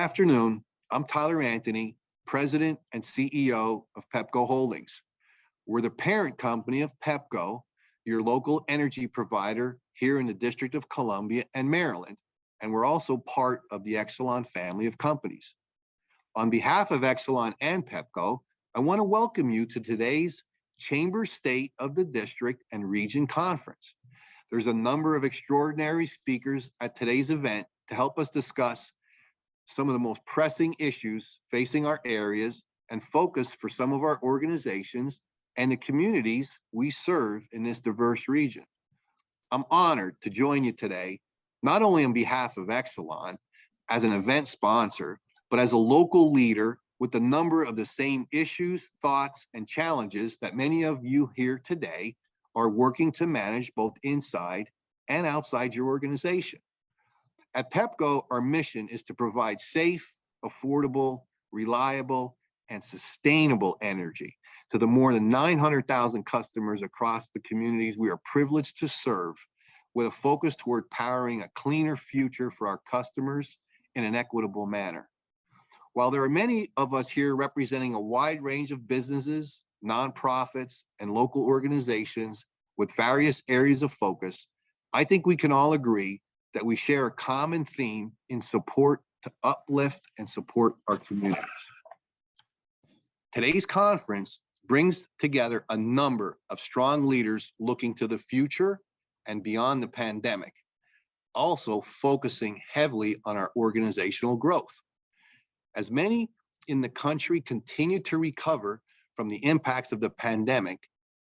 afternoon. I'm Tyler Anthony, President and CEO of Pepco Holdings. We're the parent company of Pepco, your local energy provider here in the District of Columbia and Maryland, and we're also part of the Exelon family of companies. On behalf of Exelon and Pepco, I want to welcome you to today's Chamber State of the District and Region Conference. There's a number of extraordinary speakers at today's event to help us discuss some of the most pressing issues facing our areas and focus for some of our organizations and the communities we serve in this diverse region. I'm honored to join you today, not only on behalf of Exelon as an event sponsor, but as a local leader with a number of the same issues, thoughts, and challenges that many of you here today are working to manage both inside and outside your organization. At Pepco, our mission is to provide safe, affordable, reliable, and sustainable energy to the more than 900,000 customers across the communities we are privileged to serve, with a focus toward powering a cleaner future for our customers in an equitable manner. While there are many of us here representing a wide range of businesses, nonprofits, and local organizations with various areas of focus, I think we can all agree that we share a common theme in support to uplift and support our communities. Today's conference brings together a number of strong leaders looking to the future and beyond the pandemic, also focusing heavily on our organizational growth. As many in the country continue to recover from the impacts of the pandemic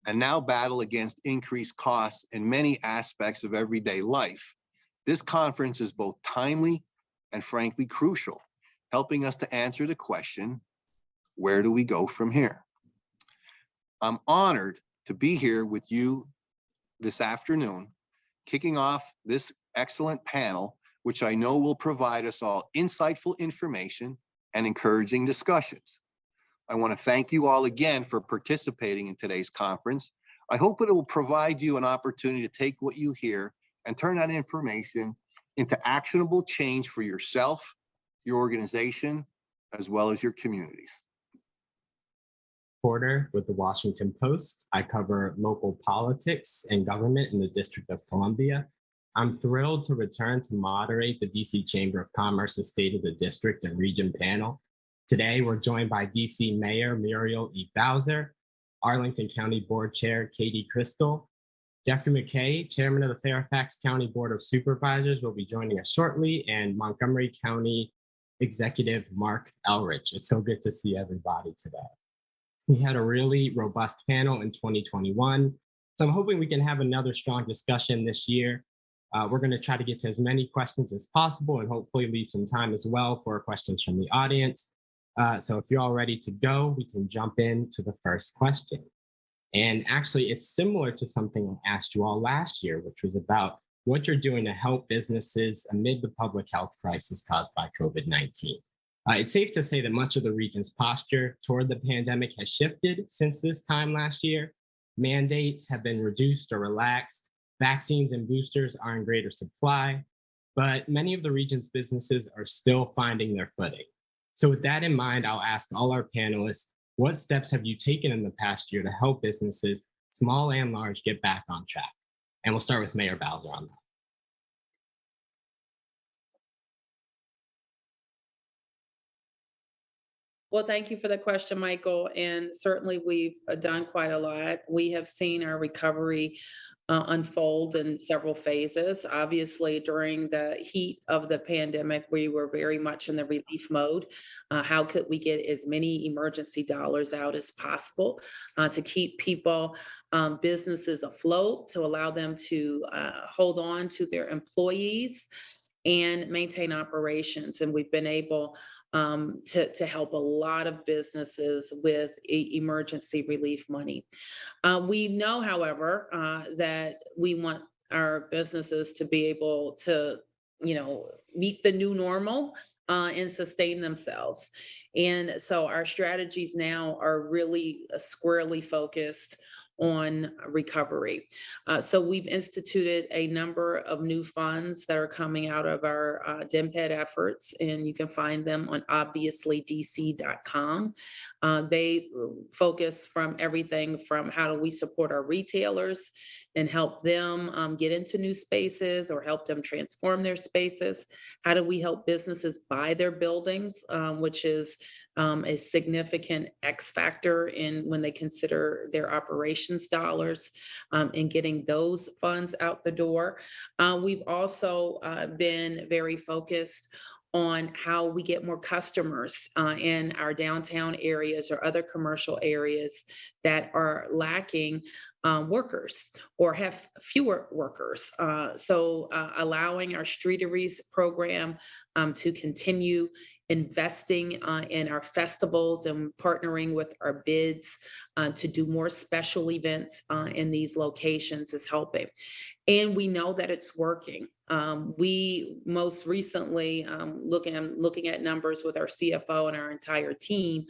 and now battle against increased costs in many aspects of everyday life, this conference is both timely and frankly crucial, helping us to answer the question, where do we go from here? I'm honored to be here with you this afternoon, kicking off this excellent panel, which I know will provide us all insightful information and encouraging discussions. I want to thank you all again for participating in today's conference. I hope it will provide you an opportunity to take what you hear and turn that information into actionable change for yourself, your organization, as well as your communities. Porter with the Washington Post. I cover local politics and government in the District of Columbia. I'm thrilled to return to moderate the DC Chamber of Commerce's State of the District and Region panel. Today, we're joined by DC Mayor Muriel E. Bowser, Arlington County Board Chair Katie Crystal, Jeffrey McKay, Chairman of the Fairfax County Board of Supervisors, will be joining us shortly, and Montgomery County Executive Mark Elrich. It's so good to see everybody today. We had a really robust panel in 2021, so I'm hoping we can have another strong discussion this year. We're going to try to get to as many questions as possible and hopefully leave some time as well for questions from the audience. So if you're all ready to go, we can jump into the first question. And actually, it's similar to something I asked you all last year, which was about what you're doing to help businesses amid the public health crisis caused by COVID-19. It's safe to say that much of the region's posture toward the pandemic has shifted since this time last year. Mandates have been reduced or relaxed. Vaccines and boosters are in greater supply, but many of the region's businesses are still finding their footing. So with that in mind, I'll ask all our panelists, what steps have you taken in the past year to help businesses, small and large, get back on track? And we'll start with Mayor Bowser on that. Well, thank you for the question, Michael. And certainly we've done quite a lot. We have seen our recovery unfold in several phases. Obviously, during the heat of the pandemic, we were very much in the relief mode. How could we get as many emergency dollars out as possible to keep people, businesses afloat, to allow them to hold on to their employees and maintain operations. And we've been able to help a lot of businesses with emergency relief money. We know, however, that we want our businesses to be able to, meet the new normal and sustain themselves. And so our strategies now are really squarely focused on recovery. So we've instituted a number of new funds that are coming out of our DMPED efforts, and you can find them on obviouslydc.com. They focus from everything from how do we support our retailers and help them get into new spaces or help them transform their spaces. How do we help businesses buy their buildings, which is a significant X factor in when they consider their operations dollars and getting those funds out the door. We've also been very focused on how we get more customers in our downtown areas or other commercial areas that are lacking workers or have fewer workers. So allowing our Streeteries program to continue investing in our festivals and partnering with our bids to do more special events in these locations is helping. And we know that it's working. We most recently, looking at numbers with our CFO and our entire team,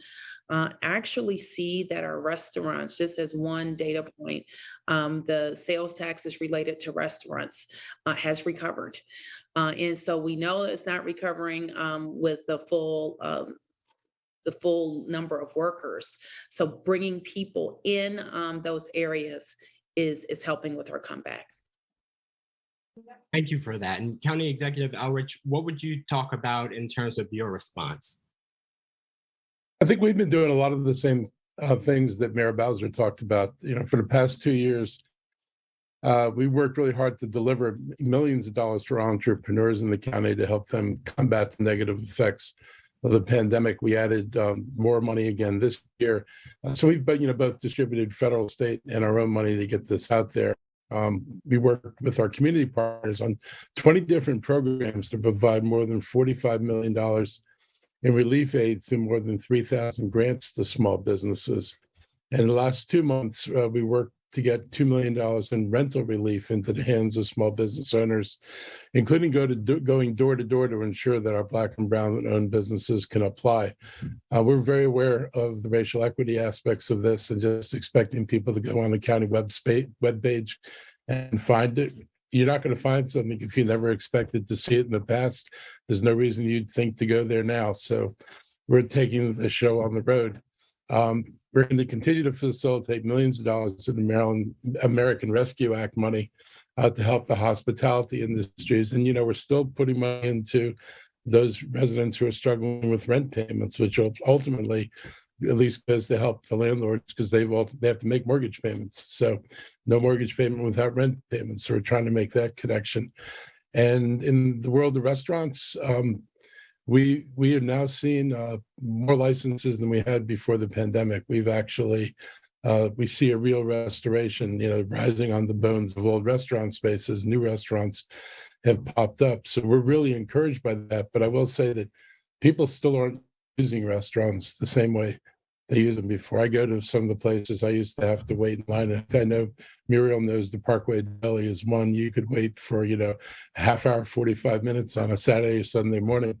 actually see that our restaurants, just as one data point, the sales taxes related to restaurants has recovered. And so we know it's not recovering with the full number of workers. So bringing people in those areas is helping with our comeback. Thank you for that. And County Executive Elrich, what would you talk about in terms of your response? I think we've been doing a lot of the same things that Mayor Bowser talked about. For the past 2 years, we worked really hard to deliver millions of dollars to our entrepreneurs in the county to help them combat the negative effects of the pandemic. We added more money again this year. So we've both distributed federal, state, and our own money to get this out there. We work with our community partners on 20 different programs to provide more than $45 million in relief aid through more than 3,000 grants to small businesses. And in the last 2 months, we worked to get $2 million in rental relief into the hands of small business owners, including going door to door to ensure that our Black and Brown owned businesses can apply. We're very aware of the racial equity aspects of this and just expecting people to go on the county webpage and find it. You're not going to find something if you never expected to see it in the past. There's no reason you'd think to go there now. So we're taking the show on the road. We're going to continue to facilitate millions of dollars in the Maryland American Rescue Act money to help the hospitality industries. And, we're still putting money into those residents who are struggling with rent payments, which ultimately at least goes to help the landlords because they have to make mortgage payments. So no mortgage payment without rent payments. So we're trying to make that connection. And in the world of restaurants, we have now seen more licenses than we had before the pandemic. We've actually we see a real restoration, rising on the bones of old restaurant spaces. New restaurants have popped up, so we're really encouraged by that. But I will say that people still aren't using restaurants the same way they used them before. I go to some of the places I used to have to wait in line. And I know Muriel knows the Parkway Deli is one you could wait for, a half hour, 45 minutes on a Saturday or Sunday morning.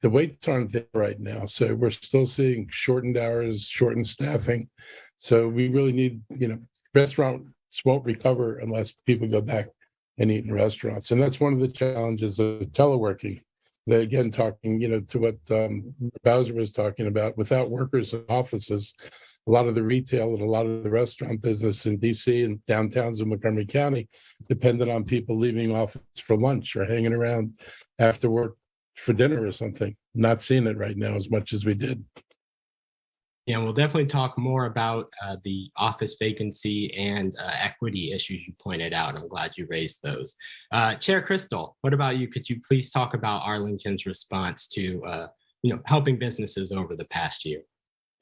The waits aren't there right now. So we're still seeing shortened hours, shortened staffing. So we really need, restaurants won't recover unless people go back and eat in restaurants. And that's one of the challenges of teleworking. That again, talking, to what Bowser was talking about, without workers in offices, a lot of the retail and a lot of the restaurant business in DC and downtowns in Montgomery County depended on people leaving office for lunch or hanging around after work for dinner or something. Not seeing it right now as much as we did. Yeah, we'll definitely talk more about the office vacancy and equity issues you pointed out. I'm glad you raised those. Chair Crystal, what about you? Could you please talk about Arlington's response to helping businesses over the past year?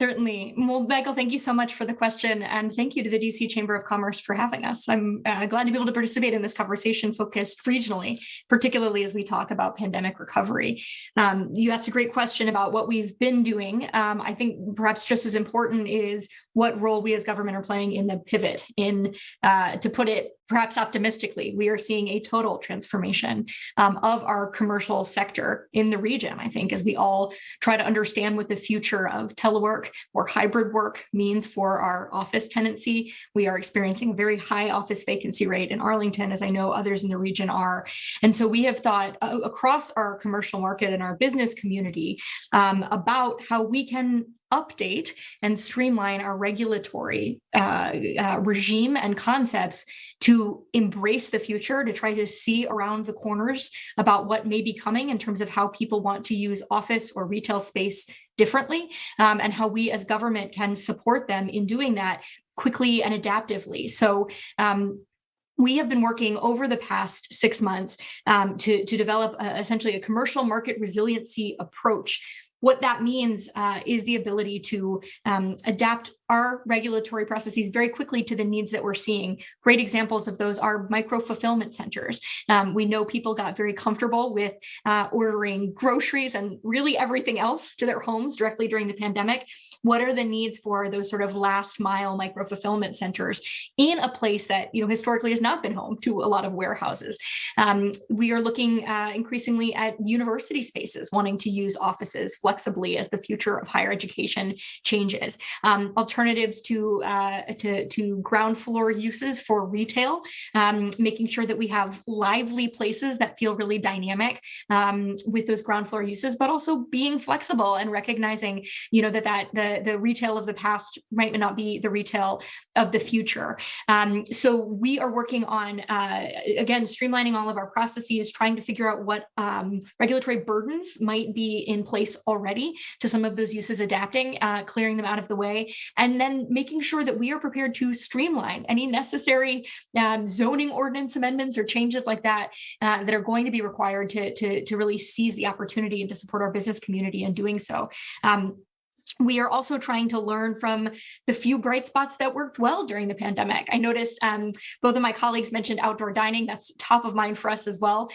Certainly. Well, Michael, thank you so much for the question. And thank you to the DC Chamber of Commerce for having us. I'm glad to be able to participate in this conversation focused regionally, particularly as we talk about pandemic recovery. You asked a great question about what we've been doing. I think perhaps just as important is what role we as government are playing in the pivot, to put it perhaps optimistically, we are seeing a total transformation of our commercial sector in the region, I think, as we all try to understand what the future of telework or hybrid work means for our office tenancy. We are experiencing a very high office vacancy rate in Arlington, as I know others in the region are. And so we have thought across our commercial market and our business community about how we can update and streamline our regulatory regime and concepts to embrace the future, to try to see around the corners about what may be coming in terms of how people want to use office or retail space differently, and how we as government can support them in doing that quickly and adaptively. So we have been working over the past 6 months to develop essentially a commercial market resiliency approach. What that means is the ability to adapt our regulatory processes very quickly to the needs that we're seeing. Great examples of those are micro-fulfillment centers. We know people got very comfortable with ordering groceries and really everything else to their homes directly during the pandemic. What are the needs for those sort of last mile micro-fulfillment centers in a place that historically has not been home to a lot of warehouses? We are looking increasingly at university spaces wanting to use offices flexibly as the future of higher education changes. Alternatives to ground floor uses for retail, making sure that we have lively places that feel really dynamic with those ground floor uses, but also being flexible and recognizing, that the retail of the past might not be the retail of the future. So we are working on, again, streamlining all of our processes, trying to figure out what regulatory burdens might be in place already to some of those uses adapting, clearing them out of the way, and then making sure that we are prepared to streamline any necessary zoning ordinance amendments or changes like that that are going to be required to really seize the opportunity and to support our business community in doing so. We are also trying to learn from the few bright spots that worked well during the pandemic. I noticed both of my colleagues mentioned outdoor dining. That's top of mind for us as well.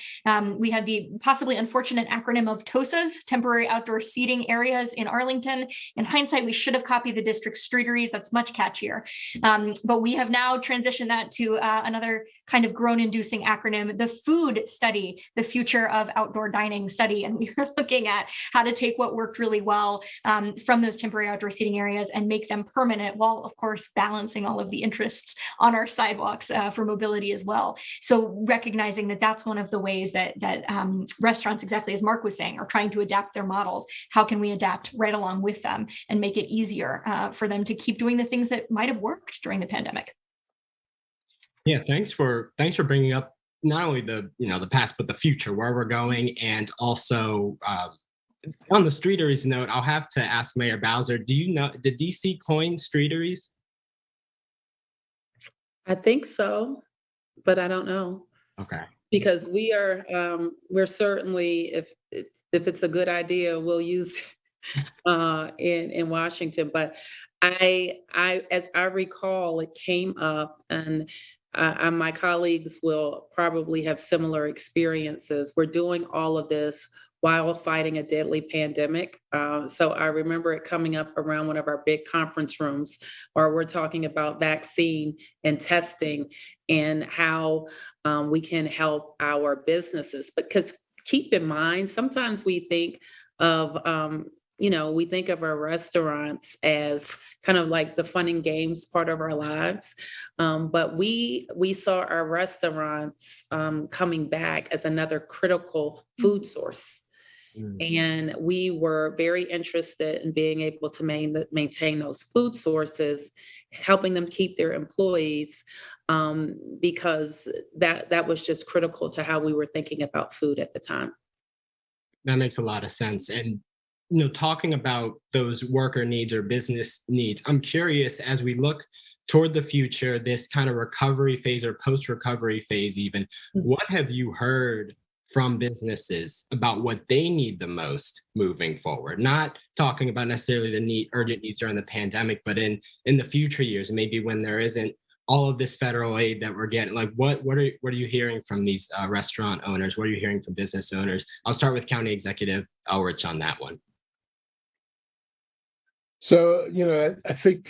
We had the possibly unfortunate acronym of TOSAs, temporary outdoor seating areas in Arlington. In hindsight, we should have copied the district streeteries. That's much catchier. But we have now transitioned that to another kind of groan-inducing acronym, the food study, the future of outdoor dining study. And we are looking at how to take what worked really well from those temporary outdoor seating areas and make them permanent, while of course balancing all of the interests on our sidewalks for mobility as well. So recognizing that that's one of the ways that restaurants, exactly as Mark was saying, are trying to adapt their models. How can we adapt right along with them and make it easier for them to keep doing the things that might have worked during the pandemic? Yeah, thanks for bringing up not only the past but the future, where we're going, and also on the streeteries note, I'll have to ask Mayor Bowser, did DC coin streeteries? I think so, but I don't know. Okay. Because we're certainly, if it's a good idea, we'll use it in Washington. But as I recall, it came up, and my colleagues will probably have similar experiences. We're doing all of this while fighting a deadly pandemic. So I remember it coming up around one of our big conference rooms, where we're talking about vaccine and testing and how we can help our businesses. Because keep in mind, sometimes we think of our restaurants as kind of like the fun and games part of our lives. But we saw our restaurants coming back as another critical food source. And we were very interested in being able to maintain those food sources, helping them keep their employees, because that was just critical to how we were thinking about food at the time. That makes a lot of sense. And talking about those worker needs or business needs, I'm curious, as we look toward the future, this kind of recovery phase or post-recovery phase even, what have you heard from businesses about what they need the most moving forward? Not talking about necessarily the urgent needs during the pandemic, but in the future years, maybe when there isn't all of this federal aid that we're getting. Like, what are you hearing from these restaurant owners? What are you hearing from business owners? I'll start with County Executive Elrich on that one. So, I think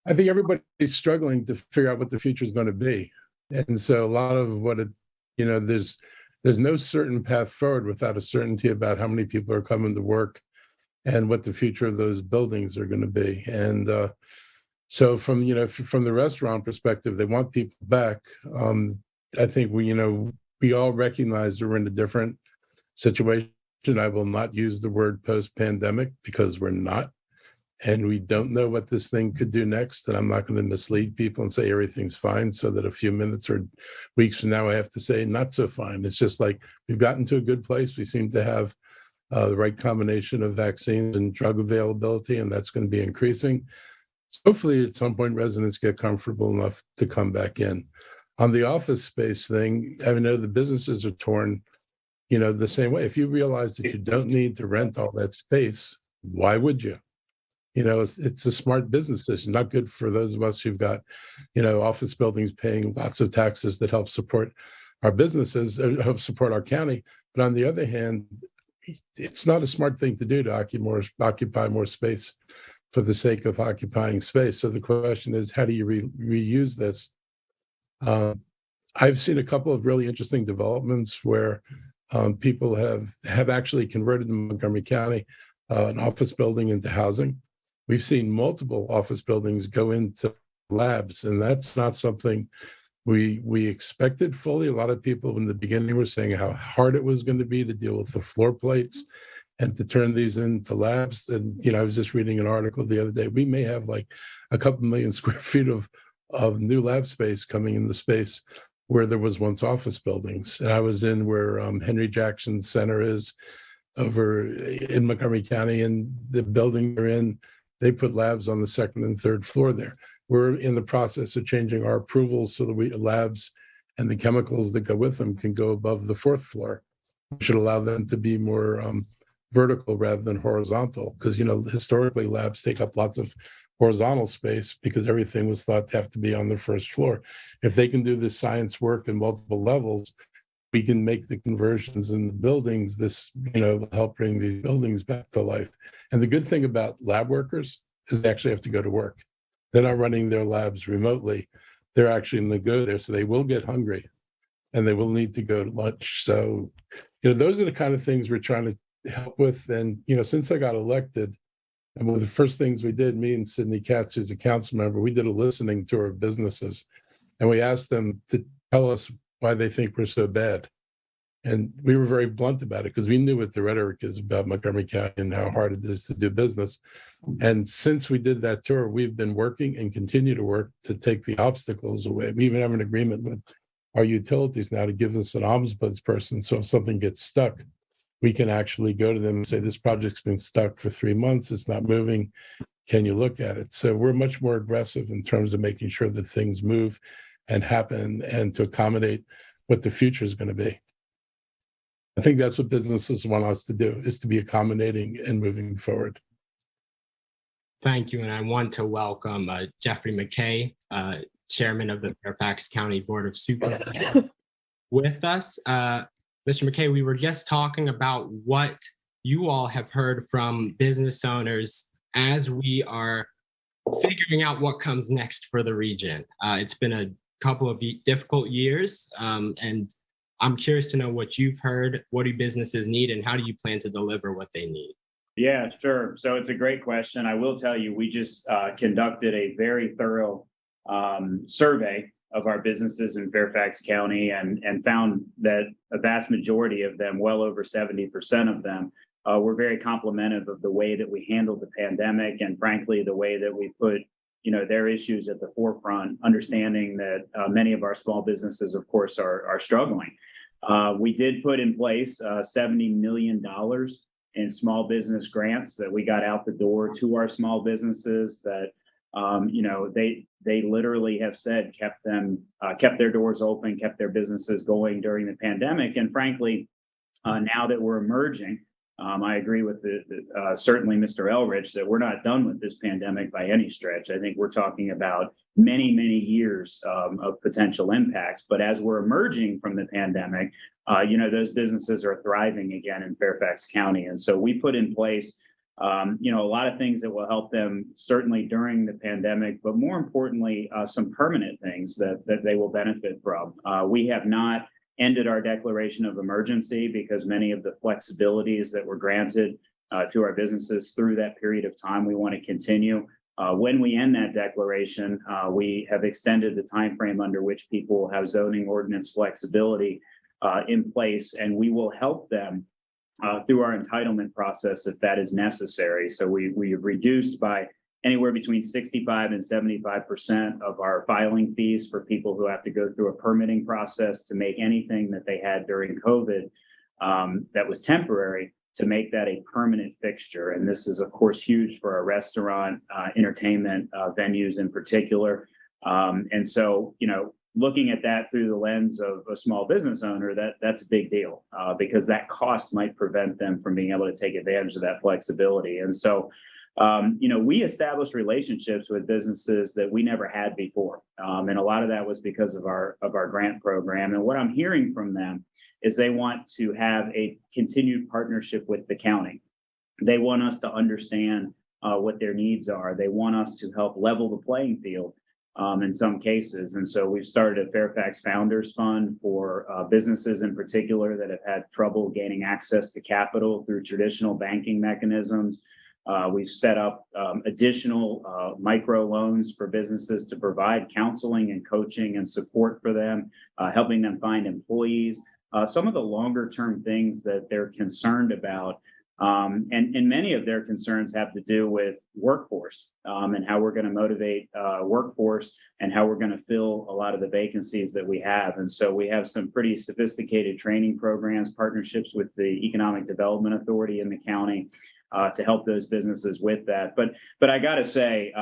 I think everybody's struggling to figure out what the future is going to be. And so a lot of what it, there's no certain path forward without a certainty about how many people are coming to work and what the future of those buildings are going to be. And so from the restaurant perspective, they want people back. I think we all recognize that we're in a different situation. I will not use the word post-pandemic because we're not. And we don't know what this thing could do next. And I'm not going to mislead people and say everything's fine so that a few minutes or weeks from now I have to say not so fine. It's just like we've gotten to a good place. We seem to have the right combination of vaccines and drug availability, and that's going to be increasing. So hopefully at some point residents get comfortable enough to come back in. On the office space thing, I know the businesses are torn, the same way. If you realize that you don't need to rent all that space, why would you? It's a smart business decision, not good for those of us who've got, office buildings paying lots of taxes that help support our businesses, help support our county. But on the other hand, it's not a smart thing to do to occupy more space for the sake of occupying space. So the question is, how do you reuse this? I've seen a couple of really interesting developments where people have actually converted in Montgomery County an office building into housing. We've seen multiple office buildings go into labs, and that's not something we expected fully. A lot of people in the beginning were saying how hard it was going to be to deal with the floor plates and to turn these into labs. And, I was just reading an article the other day. We may have like a couple million square feet of new lab space coming in the space where there was once office buildings. And I was in where Henry Jackson Center is over in Montgomery County, and the building they're in, they put labs on the second and third floor there. We're in the process of changing our approvals so that labs and the chemicals that go with them can go above the fourth floor. We should allow them to be more vertical rather than horizontal, because historically labs take up lots of horizontal space because everything was thought to have to be on the first floor. If they can do this science work in multiple levels, we can make the conversions in the buildings. This, help bring these buildings back to life. And the good thing about lab workers is they actually have to go to work. They're not running their labs remotely. They're actually going to go there, so they will get hungry and they will need to go to lunch. So, those are the kind of things we're trying to help with. And, since I got elected, and one of the first things we did, me and Sidney Katz, who's a council member, we did a listening tour of businesses, and we asked them to tell us why they think we're so bad. And we were very blunt about it because we knew what the rhetoric is about Montgomery County and how hard it is to do business. And since we did that tour, we've been working and continue to work to take the obstacles away. We even have an agreement with our utilities now to give us an ombudsperson. So if something gets stuck, we can actually go to them and say, this project's been stuck for 3 months, it's not moving. Can you look at it? So we're much more aggressive in terms of making sure that things move and happen and to accommodate what the future is going to be. I think that's what businesses want us to do, is to be accommodating and moving forward. Thank you. And I want to welcome Jeffrey McKay, Chairman of the Fairfax County Board of Supervisors, with us. Mr. McKay, we were just talking about what you all have heard from business owners as we are figuring out what comes next for the region. It's been a couple of difficult years, and I'm curious to know what you've heard. What do businesses need, and how do you plan to deliver what they need? Yeah, sure. So it's a great question. I will tell you, we just conducted a very thorough survey of our businesses in Fairfax County and found that a vast majority of them, well over 70% of them, were very complimentary of the way that we handled the pandemic, and frankly, the way that we put their issues at the forefront, understanding that many of our small businesses, of course, are struggling. We did put in place $70 million in small business grants that we got out the door to our small businesses that, they literally have said kept their doors open, kept their businesses going during the pandemic. And frankly, now that we're emerging, I agree with certainly Mr. Elrich that we're not done with this pandemic by any stretch. I think we're talking about many, many years of potential impacts. But as we're emerging from the pandemic, those businesses are thriving again in Fairfax County. And so we put in place A lot of things that will help them certainly during the pandemic, but more importantly, some permanent things that they will benefit from. We have not ended our declaration of emergency because many of the flexibilities that were granted to our businesses through that period of time, we want to continue. When we end that declaration, we have extended the time frame under which people will have zoning ordinance flexibility in place, and we will help them through our entitlement process if that is necessary. So we have reduced by anywhere between 65 and 75% of our filing fees for people who have to go through a permitting process to make anything that they had during COVID that was temporary, to make that a permanent fixture. And this is, of course, huge for our restaurant, entertainment venues in particular. And so, looking at that through the lens of a small business owner, that's a big deal because that cost might prevent them from being able to take advantage of that flexibility. And so, we established relationships with businesses that we never had before. And a lot of that was because of our grant program. And what I'm hearing from them is they want to have a continued partnership with the county. They want us to understand what their needs are. They want us to help level the playing field in some cases. And so we've started a Fairfax Founders Fund for businesses in particular that have had trouble gaining access to capital through traditional banking mechanisms. We've set up additional micro loans for businesses to provide counseling and coaching and support for them, helping them find employees. Some of the longer term things that they're concerned about, and many of their concerns have to do with workforce and how we're going to motivate workforce and how we're going to fill a lot of the vacancies that we have. And so we have some pretty sophisticated training programs, partnerships with the Economic Development Authority in the county to help those businesses with that. But I got to say,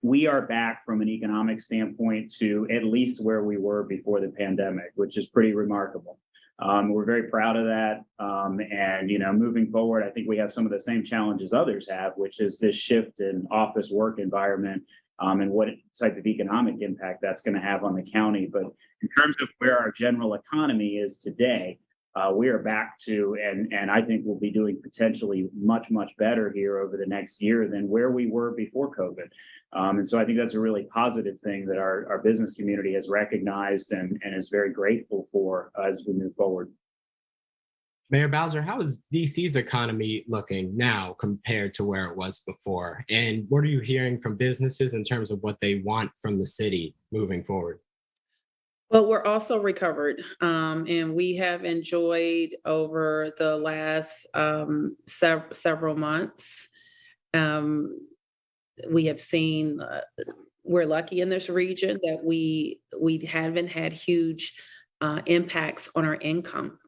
we are back from an economic standpoint to at least where we were before the pandemic, which is pretty remarkable. We're very proud of that. And, moving forward, I think we have some of the same challenges others have, which is this shift in office work environment and what type of economic impact that's going to have on the county. But in terms of where our general economy is today, we are back to, and I think we'll be doing potentially much, much better here over the next year than where we were before COVID. And so I think that's a really positive thing that our business community has recognized and is very grateful for as we move forward. Mayor Bowser, how is DC's economy looking now compared to where it was before? And what are you hearing from businesses in terms of what they want from the city moving forward? Well, we're also recovered, and we have enjoyed over the last several months. We have seen, we're lucky in this region that we haven't had huge impacts on our income.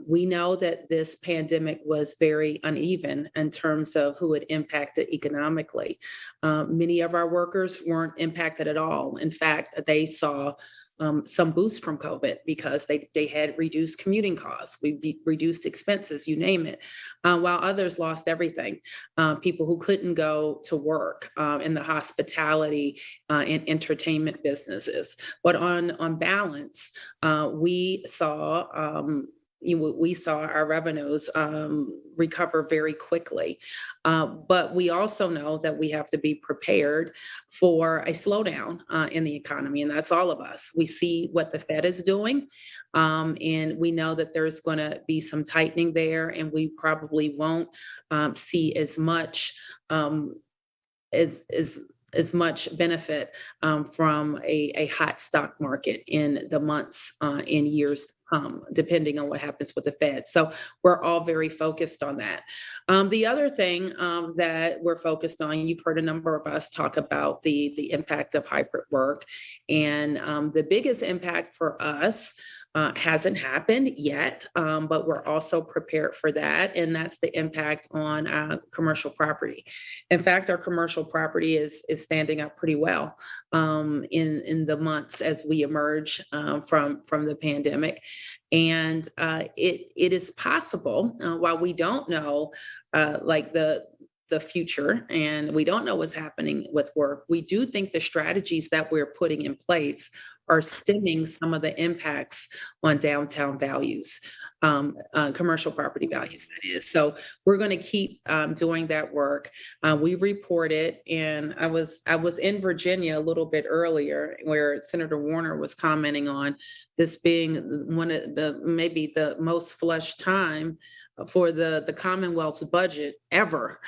We know that this pandemic was very uneven in terms of who it impacted economically. Many of our workers weren't impacted at all. In fact, they saw some boost from COVID because they had reduced commuting costs, we reduced expenses, you name it, while others lost everything. People who couldn't go to work in the hospitality and entertainment businesses. But on balance, we saw our revenues recover very quickly. But we also know that we have to be prepared for a slowdown in the economy, and that's all of us. We see what the Fed is doing, and we know that there's going to be some tightening there, and we probably won't see as much as much benefit from a hot stock market in the months in years to come, depending on what happens with the Fed. So we're all very focused on that. The other thing that we're focused on, you've heard a number of us talk about the impact of hybrid work. And the biggest impact for us hasn't happened yet, but we're also prepared for that, and that's the impact on commercial property. In fact, our commercial property is standing up pretty well in the months as we emerge from the pandemic. And it is possible, while we don't know like the future and we don't know what's happening with work, we do think the strategies that we're putting in place are stemming some of the impacts on downtown values. commercial property values, that is. So we're going to keep doing that work. We reported, and I was in Virginia a little bit earlier, where Senator Warner was commenting on this being one of the maybe the most flush time for the Commonwealth's budget ever.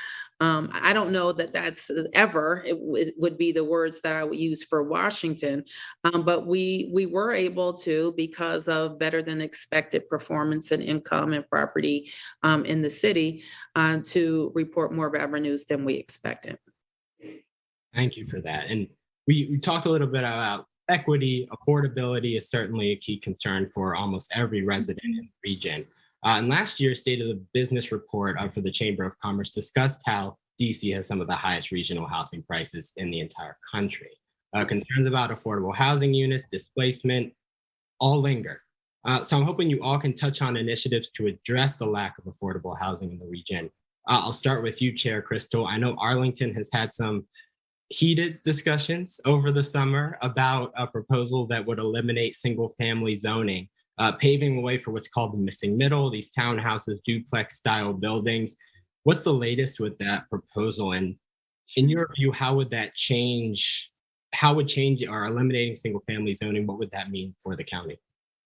I don't know that that's ever, it would be the words that I would use for Washington, but we were able to, because of better than expected performance and income and property in the city, to report more revenues than we expected. Thank you for that. And we talked a little bit about equity. Affordability is certainly a key concern for almost every resident in the region. And last year's State of the Business report for the Chamber of Commerce discussed how DC has some of the highest regional housing prices in the entire country. Concerns about affordable housing units, displacement, all linger. So I'm hoping you all can touch on initiatives to address the lack of affordable housing in the region. I'll start with you, Chair Crystal. I know Arlington has had some heated discussions over the summer about a proposal that would eliminate single-family zoning, paving the way for what's called the missing middle, these townhouses, duplex-style buildings. What's the latest with that proposal? And in your view, how would that change? How would change or eliminating single-family zoning, what would that mean for the county?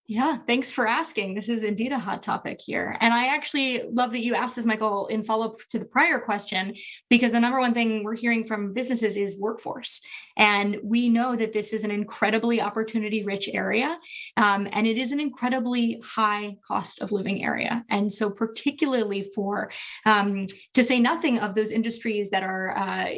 Yeah, thanks for asking. This is indeed a hot topic here. And I actually love that you asked this, Michael, in follow-up to the prior question, because the number one thing we're hearing from businesses is workforce. And we know that this is an incredibly opportunity-rich area, and it is an incredibly high cost of living area. And so particularly for, to say nothing of those industries that are,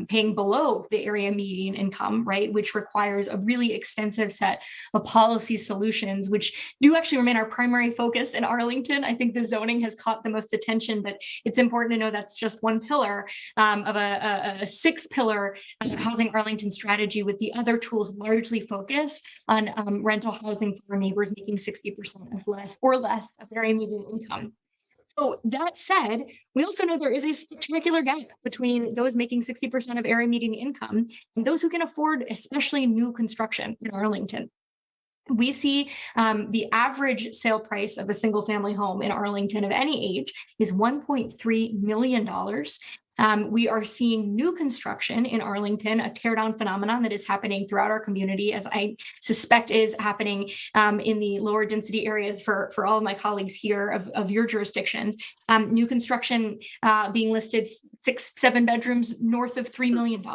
paying below the area median income, right, which requires a really extensive set of policy solutions, which do actually remain our primary focus in Arlington. I think the zoning has caught the most attention, but it's important to know that's just one pillar of a six-pillar housing Arlington strategy, with the other tools largely focused on rental housing for neighbors making 60% or less of their median income. So that said, we also know there is a spectacular gap between those making 60% of area median income and those who can afford especially new construction in Arlington. We see the average sale price of a single family home in Arlington of any age is $1.3 million. We are seeing new construction in Arlington, a teardown phenomenon that is happening throughout our community, as I suspect is happening in the lower density areas for all of my colleagues here of your jurisdictions. New construction being listed 6-7 bedrooms north of $3 million.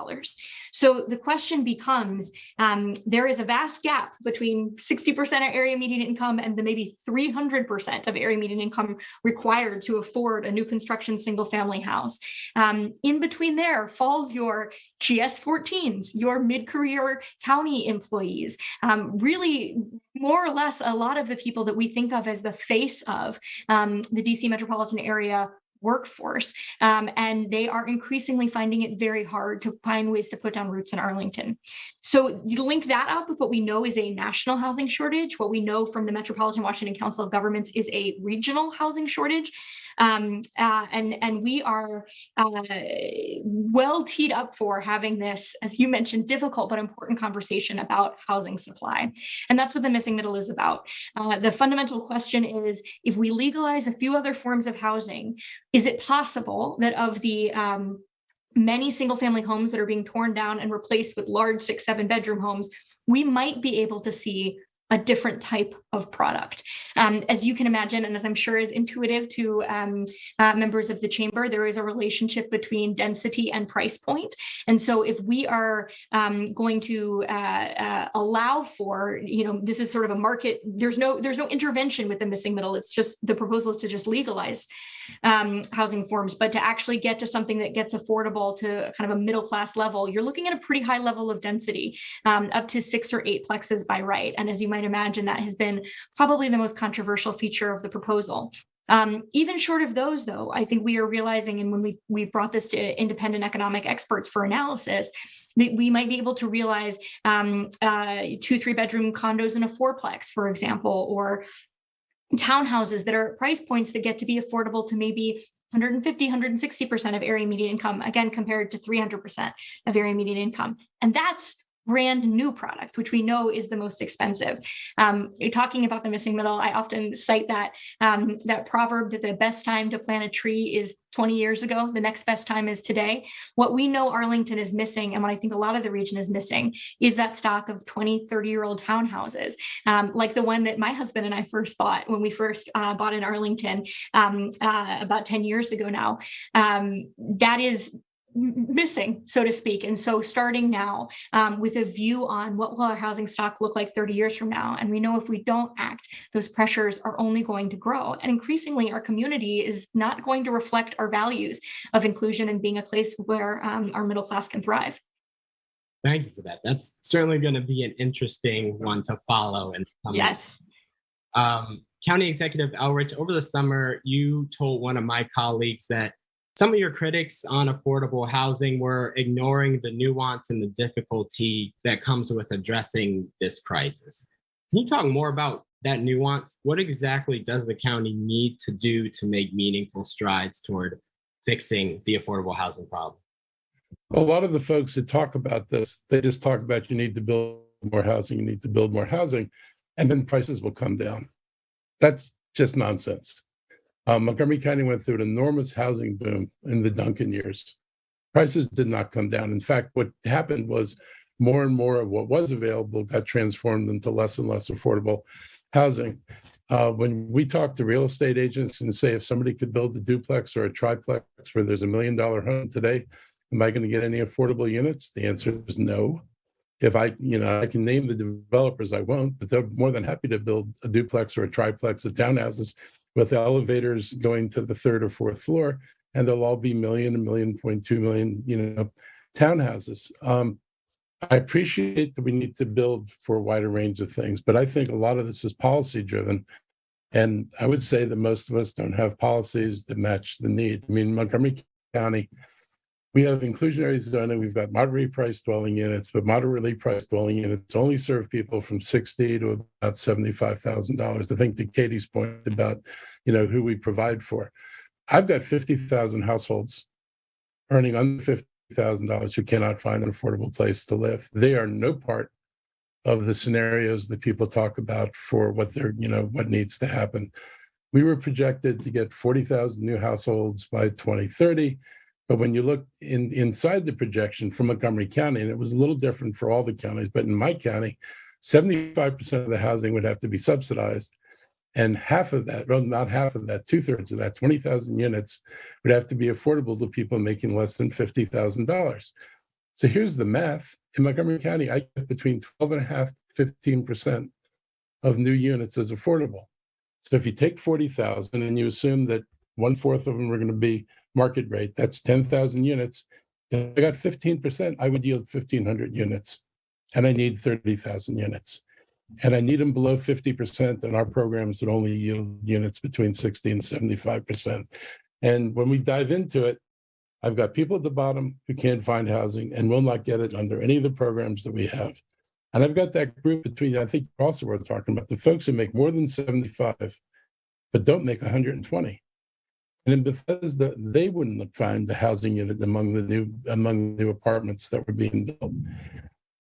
So the question becomes, there is a vast gap between 60% of area median income and the maybe 300% of area median income required to afford a new construction single family house. In between there falls your GS-14s, your mid-career county employees, really more or less a lot of the people that we think of as the face of the DC metropolitan area workforce, and they are increasingly finding it very hard to find ways to put down roots in Arlington. So you link that up with what we know is a national housing shortage. What we know from the Metropolitan Washington Council of Governments is a regional housing shortage. And we are well teed up for having this, as you mentioned, difficult but important conversation about housing supply. And that's what the missing middle is about. The fundamental question is, if we legalize a few other forms of housing, is it possible that of the many single family homes that are being torn down and replaced with large 6-7 bedroom homes, we might be able to see a different type of product? As you can imagine, and as I'm sure is intuitive to members of the chamber, there is a relationship between density and price point. And so if we are going to allow for, this is sort of a market, there's no intervention with the missing middle. It's just, the proposal is to just legalize housing forms, but to actually get to something that gets affordable to kind of a middle class level, you're looking at a pretty high level of density, up to 6 or 8 plexes by right. And as you might imagine, that has been probably the most controversial feature of the proposal. Even short of those, though, I think we are realizing, and when we've brought this to independent economic experts for analysis, that we might be able to realize 2-3 bedroom condos in a 4-plex, for example, or townhouses that are at price points that get to be affordable to maybe 150, 160% of area median income, again, compared to 300% of area median income. And that's brand new product, which we know is the most expensive. Talking about the missing middle, I often cite that proverb that the best time to plant a tree is 20 years ago. The next best time is today. What we know Arlington is missing, and what I think a lot of the region is missing, is that stock of 20, 30-year-old townhouses, like the one that my husband and I first bought when we first bought in Arlington about 10 years ago now. That is missing, so to speak. And so starting now with a view on what will our housing stock look like 30 years from now. And we know if we don't act, those pressures are only going to grow. And increasingly, our community is not going to reflect our values of inclusion and being a place where our middle class can thrive. Thank you for that. That's certainly going to be an interesting one to follow. And yes. County Executive Elrich, over the summer, you told one of my colleagues that some of your critics on affordable housing were ignoring the nuance and the difficulty that comes with addressing this crisis. Can you talk more about that nuance? What exactly does the county need to do to make meaningful strides toward fixing the affordable housing problem? A lot of the folks that talk about this, they just talk about you need to build more housing, you need to build more housing, and then prices will come down. That's just nonsense. Montgomery County went through an enormous housing boom in the Duncan years. Prices did not come down. In fact, what happened was more and more of what was available got transformed into less and less affordable housing. When we talk to real estate agents and say, if somebody could build a duplex or a triplex where there's $1 million home today, am I going to get any affordable units? The answer is no. If I can name the developers, I won't, but they're more than happy to build a duplex or a triplex of townhouses with elevators going to the third or fourth floor, and they'll all be $1 million, $1.2 million, townhouses. I appreciate that we need to build for a wider range of things, but I think a lot of this is policy driven. And I would say that most of us don't have policies that match the need. I mean, Montgomery County, we have inclusionary zoning, we've got moderately priced dwelling units, but moderately priced dwelling units only serve people from $60,000 to about $75,000. I think to Katie's point about, who we provide for. I've got 50,000 households earning under $50,000 who cannot find an affordable place to live. They are no part of the scenarios that people talk about for what what needs to happen. We were projected to get 40,000 new households by 2030. But when you look inside the projection from Montgomery County, and it was a little different for all the counties, but in my county, 75% of the housing would have to be subsidized. And half of that, well, not half of that, 2/3 of that, 20,000 units would have to be affordable to people making less than $50,000. So here's the math. In Montgomery County, I get between 12.5% to 15% of new units as affordable. So if you take 40,000 and you assume that 1/4 of them are going to be market rate, that's 10,000 units. If I got 15%, I would yield 1,500 units, and I need 30,000 units. And I need them below 50%, and our programs would only yield units between 60 and 75%. And when we dive into it, I've got people at the bottom who can't find housing and will not get it under any of the programs that we have. And I've got that group between, I think also we're talking about the folks who make more than 75, but don't make 120. And in Bethesda, they wouldn't find the housing unit among the new apartments that were being built.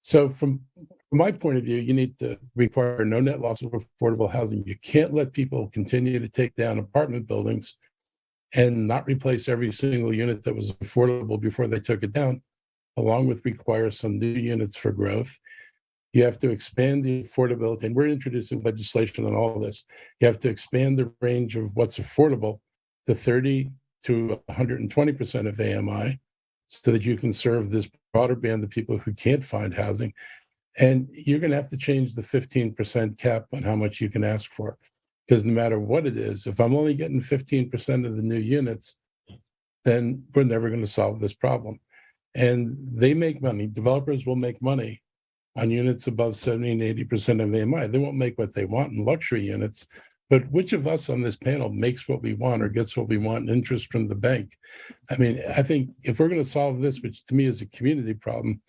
So from my point of view, you need to require no net loss of affordable housing. You can't let people continue to take down apartment buildings and not replace every single unit that was affordable before they took it down, along with require some new units for growth. You have to expand the affordability, and we're introducing legislation on all of this. You have to expand the range of what's affordable to 30 to 120% of AMI so that you can serve this broader band of people who can't find housing. And you're going to have to change the 15% cap on how much you can ask for. Because no matter what it is, if I'm only getting 15% of the new units, then we're never going to solve this problem. And they make money, developers will make money on units above 70 and 80% of AMI. They won't make what they want in luxury units, but which of us on this panel makes what we want or gets what we want in interest from the bank? I mean, I think if we're going to solve this, which to me is a community problem,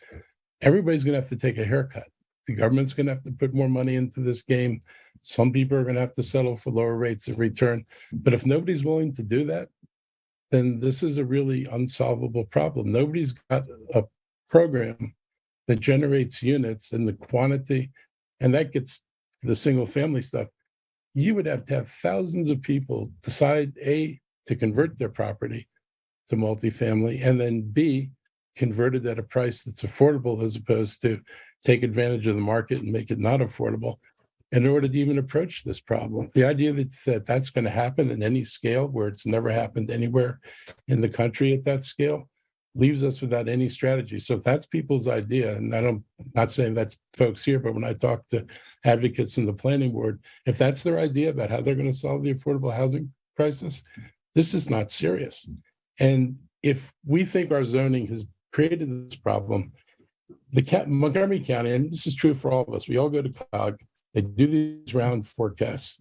everybody's going to have to take a haircut. The government's going to have to put more money into this game. Some people are going to have to settle for lower rates of return. But if nobody's willing to do that, then this is a really unsolvable problem. Nobody's got a program that generates units and the quantity, and that gets the single family stuff, you would have to have thousands of people decide A, to convert their property to multifamily, and then B, convert it at a price that's affordable as opposed to take advantage of the market and make it not affordable in order to even approach this problem. The idea that that's going to happen at any scale where it's never happened anywhere in the country at that scale leaves us without any strategy. So if that's people's idea, and not saying that's folks here, but when I talk to advocates in the planning board, if that's their idea about how they're going to solve the affordable housing crisis, this is not serious. And if we think our zoning has created this problem, Montgomery County, and this is true for all of us, we all go to COG, they do these round forecasts.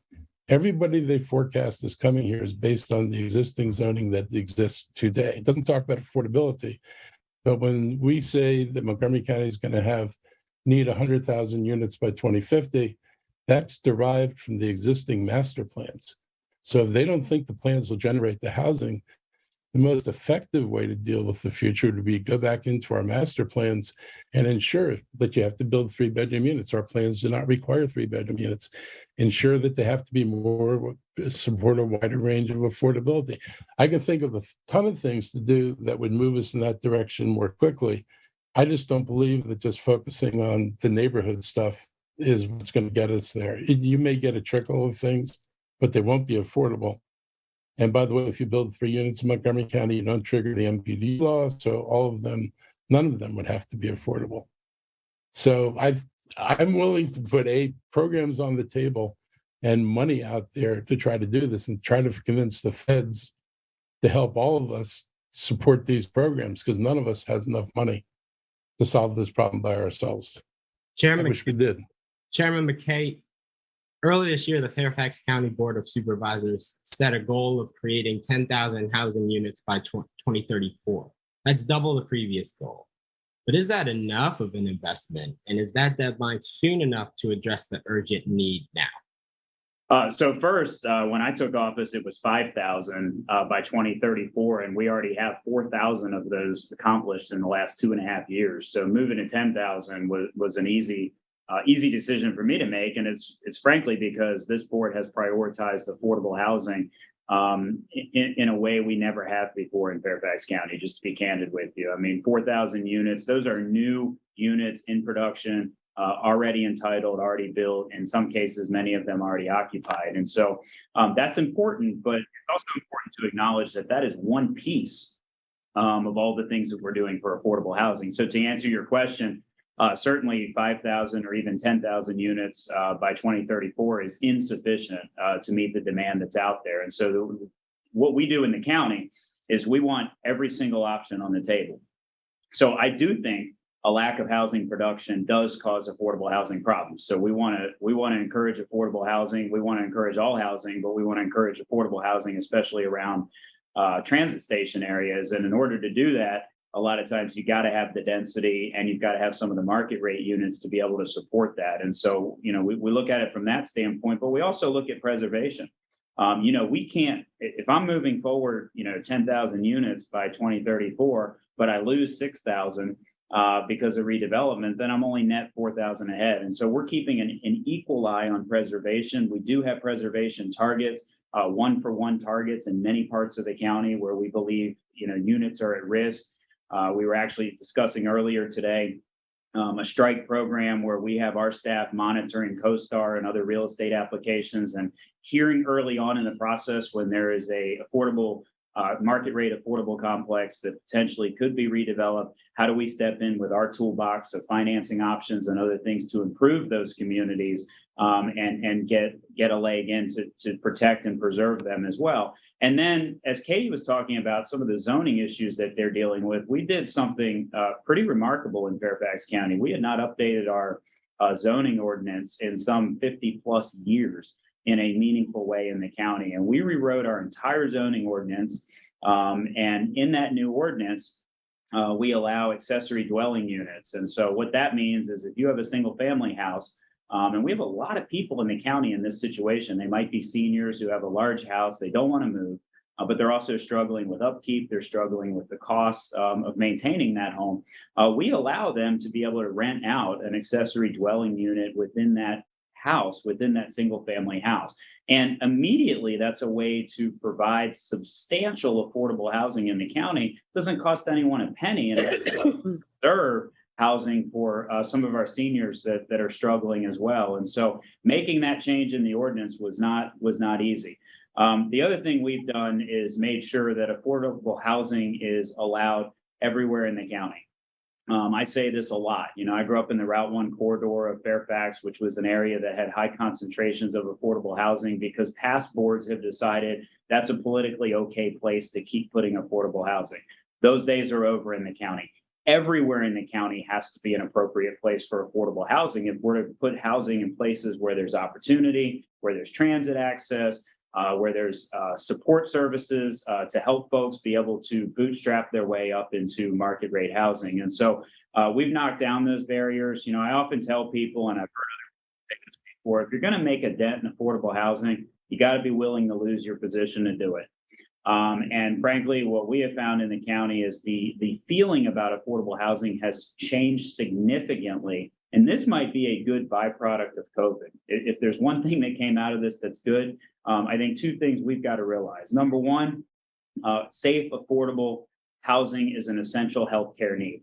Everybody they forecast is coming here is based on the existing zoning that exists today. It doesn't talk about affordability, but when we say that Montgomery County is going to need 100,000 units by 2050, that's derived from the existing master plans. So if they don't think the plans will generate the housing, the most effective way to deal with the future would be go back into our master plans and ensure that you have to build 3-bedroom units. Our plans do not require 3-bedroom units. Ensure that they have to be support a wider range of affordability. I can think of a ton of things to do that would move us in that direction more quickly. I just don't believe that just focusing on the neighborhood stuff is what's going to get us there. You may get a trickle of things, but they won't be affordable. And by the way, if you build 3 units in Montgomery County, you don't trigger the MPD law. So none of them would have to be affordable. So I'm willing to put programs on the table and money out there to try to do this and try to convince the feds to help all of us support these programs, because none of us has enough money to solve this problem by ourselves. I wish we did. Chairman McKay, earlier this year, the Fairfax County Board of Supervisors set a goal of creating 10,000 housing units by 2034. That's double the previous goal. But is that enough of an investment? And is that deadline soon enough to address the urgent need now? So first, when I took office, it was 5,000 by 2034, and we already have 4,000 of those accomplished in the last 2.5 years. So moving to 10,000 was an easy decision for me to make, and it's frankly because this board has prioritized affordable housing in a way we never have before in Fairfax County, just to be candid with you. I mean, 4,000 units, those are new units in production, already entitled, already built, in some cases, many of them already occupied. And so that's important, but it's also important to acknowledge that that is one piece of all the things that we're doing for affordable housing. So to answer your question, certainly 5,000 or even 10,000 units by 2034 is insufficient to meet the demand that's out there. And so what we do in the county is we want every single option on the table. So I do think a lack of housing production does cause affordable housing problems. So we want to encourage affordable housing. We want to encourage all housing, but we want to encourage affordable housing, especially around transit station areas. And in order to do that, a lot of times you got to have the density and you've got to have some of the market rate units to be able to support that. And so, we look at it from that standpoint, but we also look at preservation. We can't, if I'm moving forward, 10,000 units by 2034, but I lose 6,000 because of redevelopment, then I'm only net 4,000 ahead. And so we're keeping an equal eye on preservation. We do have preservation targets, 1-for-1 targets in many parts of the county where we believe, units are at risk. We were actually discussing earlier today a strike program where we have our staff monitoring CoStar and other real estate applications and hearing early on in the process when there is a affordable market rate affordable complex that potentially could be redeveloped. How do we step in with our toolbox of financing options and other things to improve those communities and get a leg in to protect and preserve them as well? And then, as Katie was talking about some of the zoning issues that they're dealing with, we did something pretty remarkable in Fairfax County. We had not updated our zoning ordinance in some 50 plus years in a meaningful way in the county. And we rewrote our entire zoning ordinance. And in that new ordinance, we allow accessory dwelling units. And so what that means is if you have a single family house, and we have a lot of people in the county in this situation, they might be seniors who have a large house, they don't want to move. but they're also struggling with upkeep. They're struggling with the cost of maintaining that home. We allow them to be able to rent out an accessory dwelling unit within that house, within that single family house. And immediately that's a way to provide substantial affordable housing in the county. It doesn't cost anyone a penny, and it serve housing for some of our seniors that are struggling as well. And so making that change in the ordinance was not easy. The other thing we've done is made sure that affordable housing is allowed everywhere in the county. I say this a lot. I grew up in the Route 1 corridor of Fairfax, which was an area that had high concentrations of affordable housing because past boards have decided that's a politically okay place to keep putting affordable housing. Those days are over in the county. Everywhere in the county has to be an appropriate place for affordable housing. If we're to put housing in places where there's opportunity, where there's transit access, where there's support services to help folks be able to bootstrap their way up into market rate housing. And so we've knocked down those barriers. I often tell people, and I've heard others say this before, if you're going to make a dent in affordable housing, you got to be willing to lose your position to do it. And frankly, what we have found in the county is the feeling about affordable housing has changed significantly. And this might be a good byproduct of COVID. If there's one thing that came out of this that's good, I think two things we've got to realize. Number one, safe, affordable housing is an essential healthcare need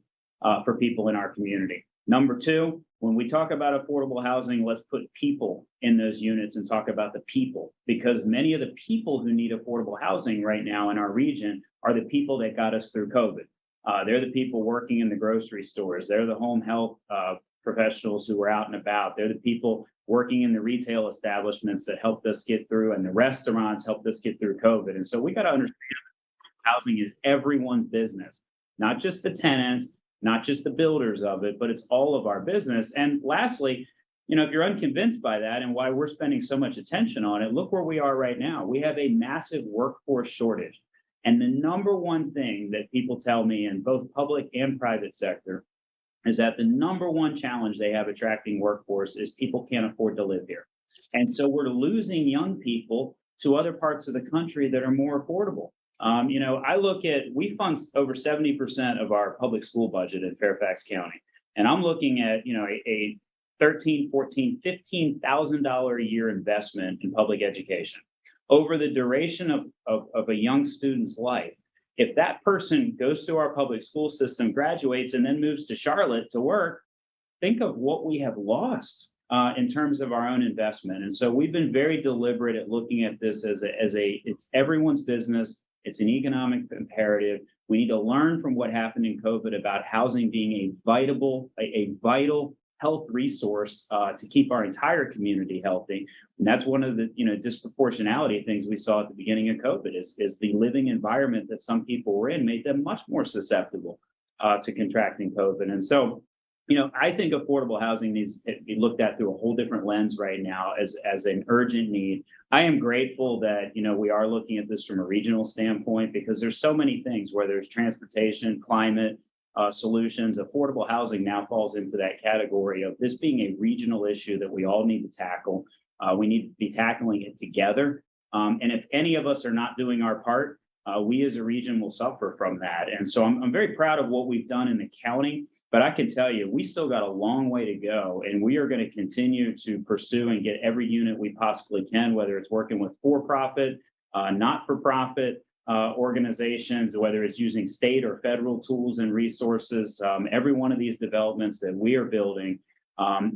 for people in our community. Number two, when we talk about affordable housing, let's put people in those units and talk about the people, because many of the people who need affordable housing right now in our region are the people that got us through COVID. They're the people working in the grocery stores. They're the home health professionals who were out and about. They're the people working in the retail establishments that helped us get through, and the restaurants helped us get through COVID. And so we got to understand housing is everyone's business, not just the tenants, not just the builders of it, but it's all of our business. And lastly, if you're unconvinced by that and why we're spending so much attention on it, look where we are right now. We have a massive workforce shortage. And the number one thing that people tell me in both public and private sector is that the number one challenge they have attracting workforce is people can't afford to live here. And so we're losing young people to other parts of the country that are more affordable. I look at, we fund over 70% of our public school budget in Fairfax County. And I'm looking at, a $13,000, $14,000, $15,000 a year investment in public education over the duration of a young student's life. If that person goes through our public school system, graduates, and then moves to Charlotte to work, think of what we have lost in terms of our own investment. And so we've been very deliberate at looking at this as it's everyone's business. It's an economic imperative. We need to learn from what happened in COVID about housing being a vital health resource to keep our entire community healthy. And that's one of the disproportionality things we saw at the beginning of COVID is the living environment that some people were in made them much more susceptible to contracting COVID. And so, I think affordable housing needs to be looked at through a whole different lens right now as an urgent need. I am grateful that, we are looking at this from a regional standpoint because there's so many things, whether it's transportation, climate, solutions. Affordable housing now falls into that category of this being a regional issue that we all need to tackle. We need to be tackling it together. And if any of us are not doing our part, we as a region will suffer from that. And so I'm very proud of what we've done in the county. But I can tell you, we still got a long way to go, and we are going to continue to pursue and get every unit we possibly can, whether it's working with for-profit, not-for-profit organizations, whether it's using state or federal tools and resources. Every one of these developments that we are building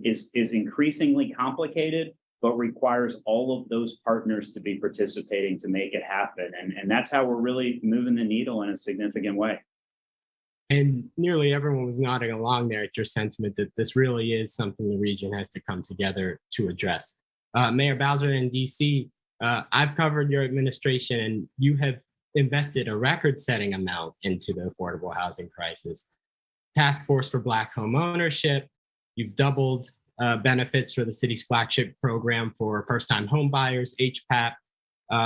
is increasingly complicated, but requires all of those partners to be participating to make it happen. And that's how we're really moving the needle in a significant way. And nearly everyone was nodding along there at your sentiment that this really is something the region has to come together to address. Mayor Bowser in DC, I've covered your administration and you have invested a record-setting amount into the affordable housing crisis. Task Force for Black Home Ownership, you've doubled benefits for the city's flagship program for first-time home buyers, HPAP.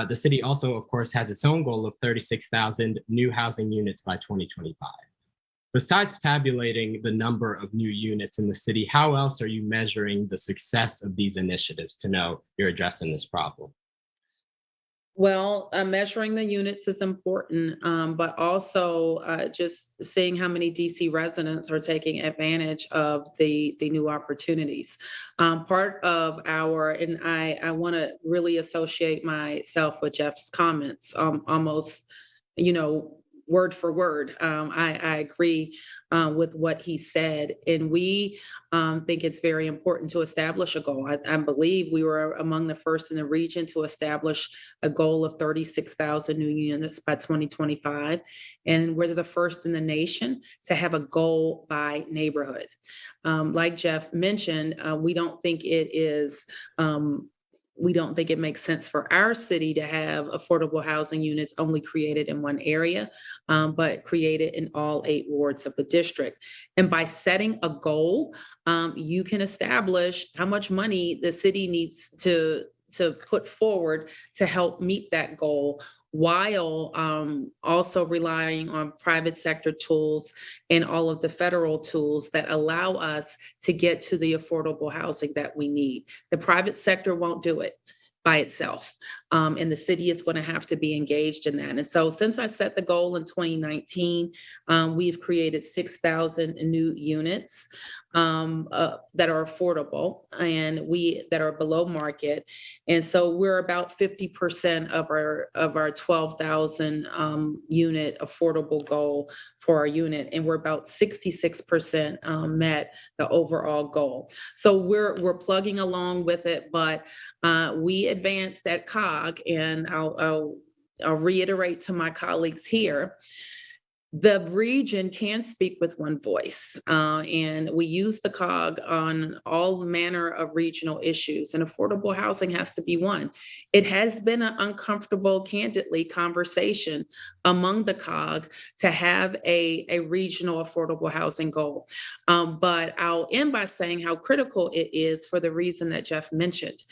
The city also, of course, has its own goal of 36,000 new housing units by 2025. Besides tabulating the number of new units in the city, how else are you measuring the success of these initiatives to know you're addressing this problem? Well, measuring the units is important, but also just seeing how many DC residents are taking advantage of the new opportunities. Part of our, and I want to really associate myself with Jeff's comments, almost, you know, word for word. I agree with what he said, and we think it's very important to establish a goal. I believe we were among the first in the region to establish a goal of 36,000 new units by 2025. And we're the first in the nation to have a goal by neighborhood. Like Jeff mentioned, we don't think it makes sense for our city to have affordable housing units only created in one area, but created in all 8 wards of the district. And by setting a goal, you can establish how much money the city needs to put forward to help meet that goal, while also relying on private sector tools and all of the federal tools that allow us to get to the affordable housing that we need. The private sector won't do it by itself. And the city is going to have to be engaged in that. And so since I set the goal in 2019, we've created 6,000 new units that are affordable and that are below market. And so we're about 50% of our 12,000 unit affordable goal for our unit, and we're about 66% met the overall goal. So we're plugging along with it, but we advanced at COG, and I'll reiterate to my colleagues here. The region can speak with one voice, and we use the COG on all manner of regional issues, and affordable housing has to be one. It has been an uncomfortable, candidly, conversation among the COG to have a regional affordable housing goal. But I'll end by saying how critical it is for the reason that Jeff mentioned.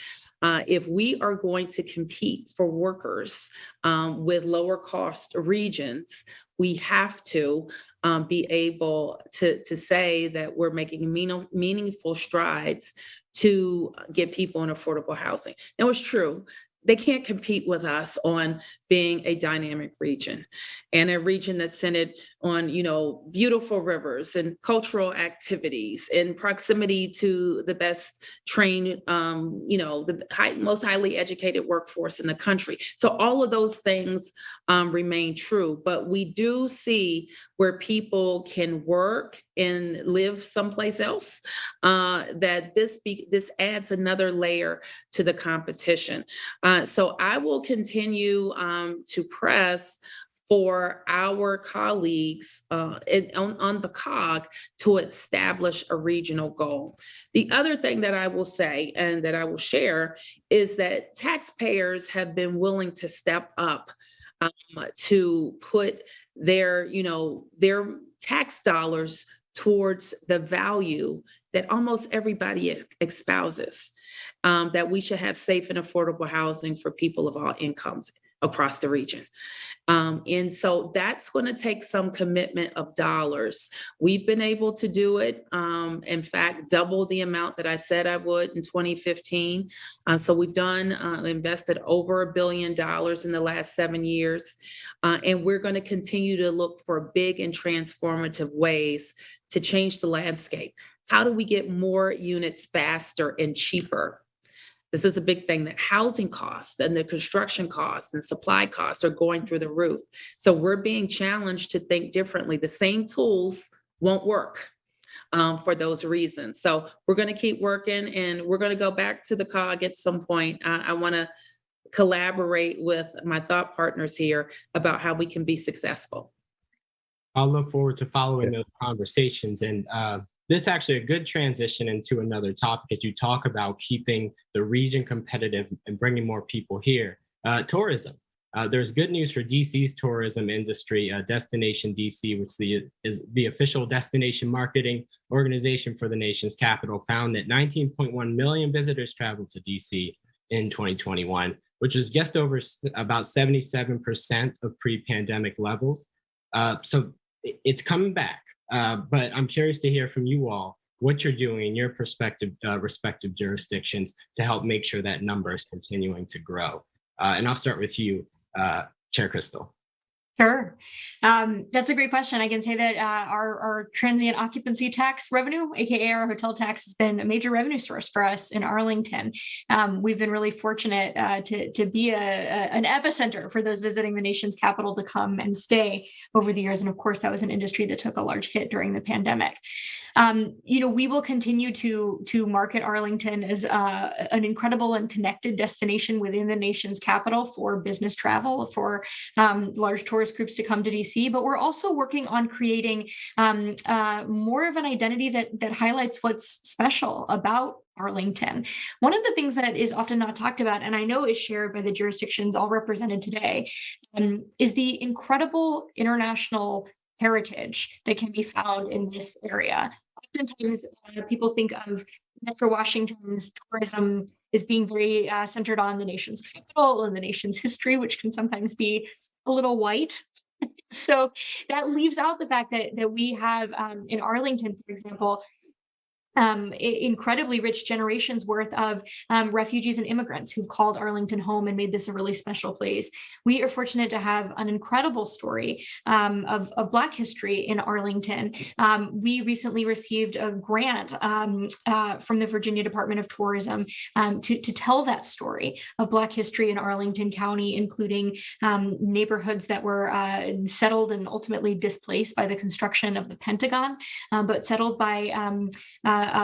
If we are going to compete for workers with lower cost regions, we have to be able to say that we're making meaningful strides to get people in affordable housing. Now, it's true, they can't compete with us on being a dynamic region and a region that's centered on, beautiful rivers and cultural activities and proximity to the best trained, the most highly educated workforce in the country. So all of those things remain true, but we do see where people can work and live someplace else, that this adds another layer to the competition. So I will continue to press for our colleagues on the COG to establish a regional goal. The other thing that I will say and that I will share is that taxpayers have been willing to step up to put their tax dollars towards the value that almost everybody espouses, that we should have safe and affordable housing for people of all incomes across the region. And so that's going to take some commitment of dollars. We've been able to do it. In fact, double the amount that I said I would in 2015. So we've invested over $1 billion in the last 7 years. And we're going to continue to look for big and transformative ways to change the landscape. How do we get more units faster and cheaper? This is a big thing, that housing costs and the construction costs and supply costs are going through the roof. So we're being challenged to think differently. The same tools won't work for those reasons. So we're going to keep working, and we're going to go back to the COG at some point. I want to collaborate with my thought partners here about how we can be successful. I'll look forward to following those conversations. And this is actually a good transition into another topic as you talk about keeping the region competitive and bringing more people here. Tourism. There's good news for DC's tourism industry. Destination DC, which is the official destination marketing organization for the nation's capital, found that 19.1 million visitors traveled to DC in 2021, which was just over about 77% of pre-pandemic levels. So it's coming back. But I'm curious to hear from you all what you're doing in your respective jurisdictions to help make sure that number is continuing to grow. And I'll start with you, Chair Crystal. Sure. That's a great question. I can say that our transient occupancy tax revenue, aka our hotel tax, has been a major revenue source for us in Arlington. We've been really fortunate to be an epicenter for those visiting the nation's capital to come and stay over the years. And of course, that was an industry that took a large hit during the pandemic. We will continue to market Arlington as an incredible and connected destination within the nation's capital for business travel, for large tourist groups to come to DC. But we're also working on creating more of an identity that highlights what's special about Arlington. One of the things that is often not talked about, and I know is shared by the jurisdictions all represented today, is the incredible international heritage that can be found in this area. Oftentimes, people think of Metro Washington's tourism as being very centered on the nation's capital and the nation's history, which can sometimes be a little white. So that leaves out the fact that we have in Arlington, for example, incredibly rich generations worth of refugees and immigrants who've called Arlington home and made this a really special place. We are fortunate to have an incredible story of Black history in Arlington. We recently received a grant from the Virginia Department of Tourism to tell that story of Black history in Arlington County, including neighborhoods that were settled and ultimately displaced by the construction of the Pentagon, but settled by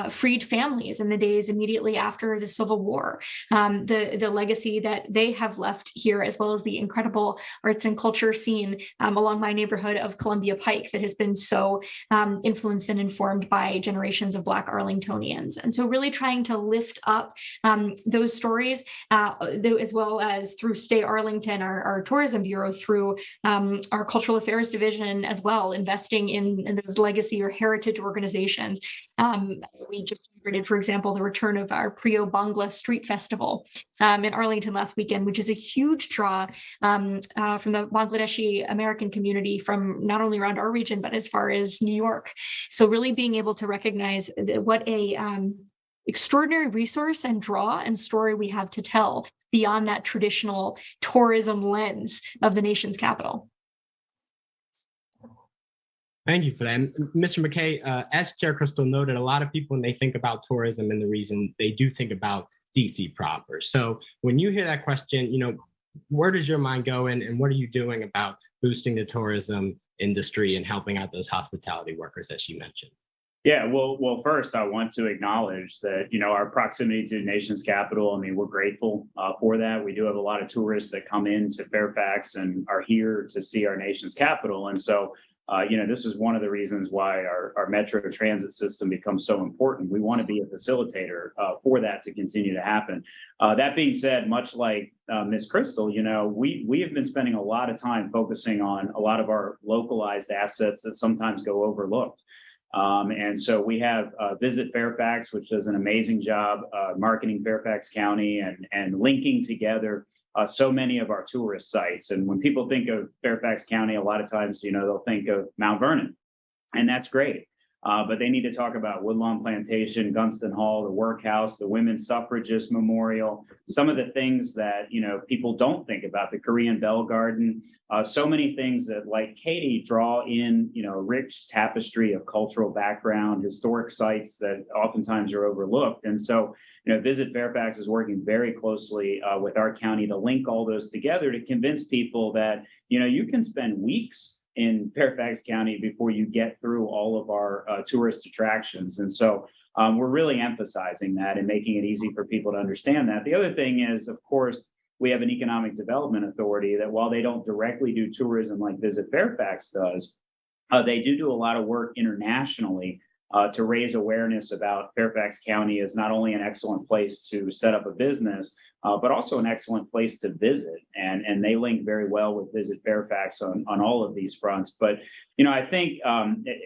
freed families in the days immediately after the Civil War. The legacy that they have left here, as well as the incredible arts and culture scene along my neighborhood of Columbia Pike that has been so influenced and informed by generations of Black Arlingtonians. And so really trying to lift up those stories, as well as through Stay Arlington, our tourism bureau, through our cultural affairs division as well, investing in those legacy or heritage organizations. We just celebrated, for example, the return of our Priyo Bangla Street Festival in Arlington last weekend, which is a huge draw from the Bangladeshi American community from not only around our region, but as far as New York. So really being able to recognize what a extraordinary resource and draw and story we have to tell beyond that traditional tourism lens of the nation's capital. Thank you for that. And Mr. McKay, as Chair Crystal noted, a lot of people, when they think about tourism in the region, they do think about DC proper. So when you hear that question, where does your mind go and what are you doing about boosting the tourism industry and helping out those hospitality workers, as you mentioned? Yeah, well, first, I want to acknowledge that, our proximity to the nation's capital, we're grateful for that. We do have a lot of tourists that come into Fairfax and are here to see our nation's capital. And so, this is one of the reasons why our Metro transit system becomes so important. We want to be a facilitator for that to continue to happen. That being said, much like Ms. Crystal, we have been spending a lot of time focusing on a lot of our localized assets that sometimes go overlooked. And so we have Visit Fairfax, which does an amazing job marketing Fairfax County and linking together so many of our tourist sites. And when people think of Fairfax County, a lot of times, they'll think of Mount Vernon, and that's great. But they need to talk about Woodlawn Plantation, Gunston Hall, the Workhouse, the Women's Suffragist Memorial, some of the things that, people don't think about, the Korean Bell Garden, so many things that, like Katie, draw in, a rich tapestry of cultural background, historic sites that oftentimes are overlooked. And so, Visit Fairfax is working very closely with our county to link all those together to convince people that, you can spend weeks in Fairfax County before you get through all of our tourist attractions. And so we're really emphasizing that and making it easy for people to understand that. The other thing is, of course, we have an economic development authority that, while they don't directly do tourism like Visit Fairfax does, they do a lot of work internationally to raise awareness about Fairfax County as not only an excellent place to set up a business, but also an excellent place to visit. And they link very well with Visit Fairfax on all of these fronts. But, I think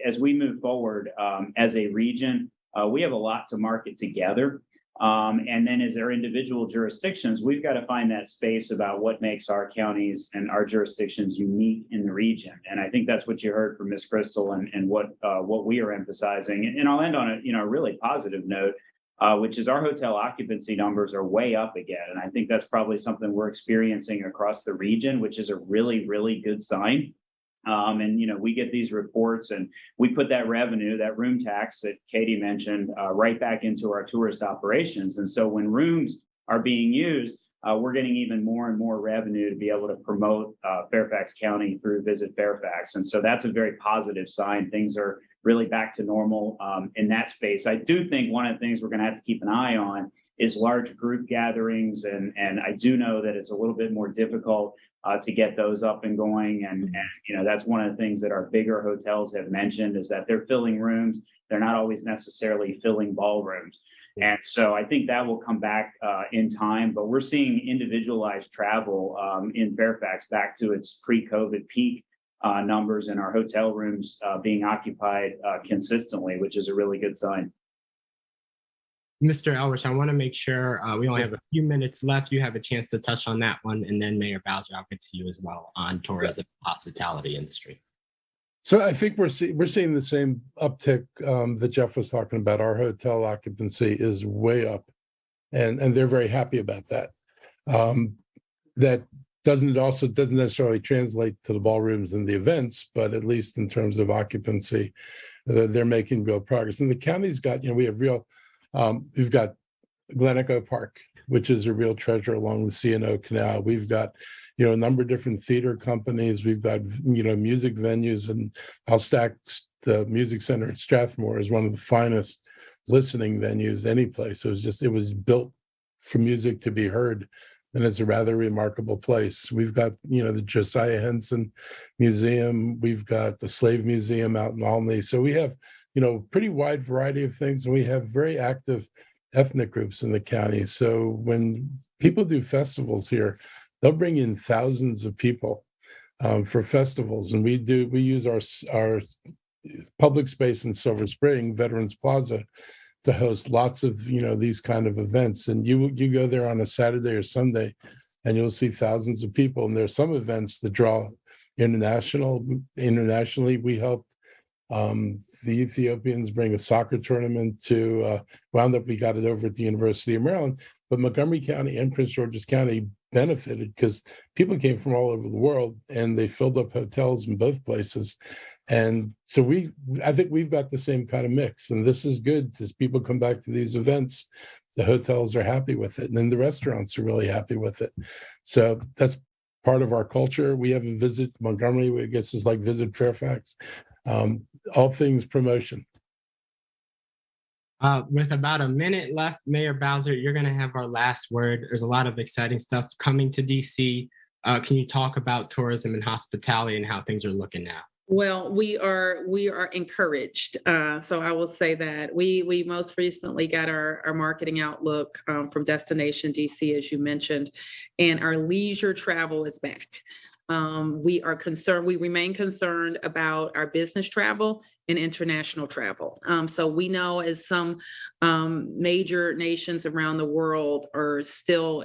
as we move forward as a region, we have a lot to market together. And then as our individual jurisdictions, we've got to find that space about what makes our counties and our jurisdictions unique in the region. And I think that's what you heard from Ms. Crystal and what we are emphasizing. And I'll end on a really positive note. which is our hotel occupancy numbers are way up again. And I think that's probably something we're experiencing across the region, which is a really, really good sign. And, we get these reports and we put that revenue, that room tax that Katie mentioned, right back into our tourist operations. And so when rooms are being used, we're getting even more and more revenue to be able to promote Fairfax County through Visit Fairfax. And so that's a very positive sign. Things are really back to normal in that space. I do think one of the things we're going to have to keep an eye on is large group gatherings. And I do know that it's a little bit more difficult to get those up and going. And that's one of the things that our bigger hotels have mentioned is that they're filling rooms. They're not always necessarily filling ballrooms. And so I think that will come back in time, but we're seeing individualized travel in Fairfax back to its pre-COVID peak numbers and our hotel rooms being occupied consistently, which is a really good sign. Mr. Elrich, I want to make sure we only have a few minutes left. You have a chance to touch on that one, and then Mayor Bowser, I'll get to you as well on tourism, hospitality industry. So I think we're seeing the same uptick that Jeff was talking about. Our hotel occupancy is way up, and they're very happy about that. That doesn't necessarily translate to the ballrooms and the events, but at least in terms of occupancy, they're making real progress. And the county's got, we've got Glen Echo Park, which is a real treasure along the C&O Canal. We've got, a number of different theater companies. We've got, music venues, and I'll stack the Music Center at Strathmore as one of the finest listening venues any place. It was built for music to be heard, and it's a rather remarkable place. We've got, the Josiah Henson Museum. We've got the Slave Museum out in Albany. So we have, pretty wide variety of things, and we have very active ethnic groups in the county. So when people do festivals here, they'll bring in thousands of people for festivals, and we use our public space in Silver Spring, Veterans Plaza, to host lots of these kind of events. And you go there on a Saturday or Sunday, and you'll see thousands of people. And there's some events that draw internationally. We helped the Ethiopians bring a soccer tournament to wound up. We got it over at the University of Maryland, but Montgomery County and Prince George's County benefited because people came from all over the world, and they filled up hotels in both places. And so I think we've got the same kind of mix, and this is good as people come back to these events. The hotels are happy with it, and then the restaurants are really happy with it. So that's part of our culture. We have a Visit Montgomery, I guess is like Visit Fairfax. All things promotion. With about a minute left, Mayor Bowser, you're going to have our last word. There's a lot of exciting stuff coming to DC. Can you talk about tourism and hospitality and how things are looking now? Well, we are encouraged. So I will say that we most recently got our marketing outlook from Destination DC, as you mentioned, and our leisure travel is back. We remain concerned about our business travel and international travel. So we know as some major nations around the world are still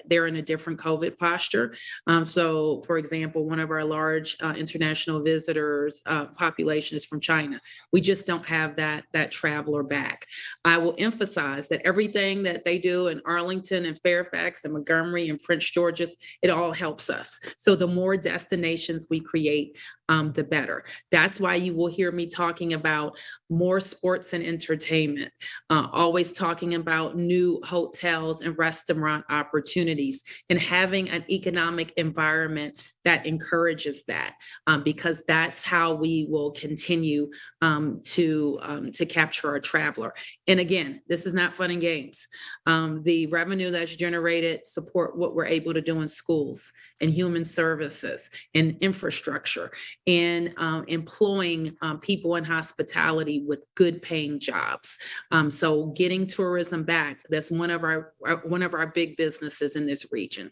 they're in a different COVID posture. So for example, one of our large international visitors population is from China. We just don't have that traveler back. I will emphasize that everything that they do in Arlington and Fairfax and Montgomery and Prince George's, it all helps us. So the more destinations we create, the better. That's why you will hear me talking about more sports and entertainment, always talking about new hotels and restaurant opportunities, and having an economic environment that encourages that, because that's how we will continue to capture our traveler. And again, this is not fun and games. The revenue that's generated support what we're able to do in schools and human services and infrastructure and employing people in hospitality with good paying jobs. So getting tourism back, that's one of our big businesses in this region.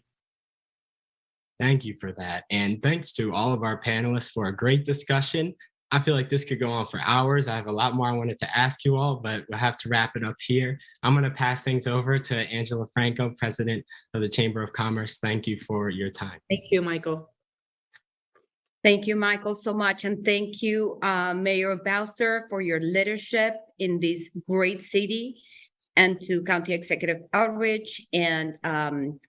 Thank you for that. And thanks to all of our panelists for a great discussion. I feel like this could go on for hours. I have a lot more I wanted to ask you all, but we'll have to wrap it up here. I'm going to pass things over to Angela Franco, President of the Chamber of Commerce. Thank you for your time. Thank you, Michael. Thank you, Michael, so much. And thank you, Mayor Bowser, for your leadership in this great city. and to County Executive Outreach and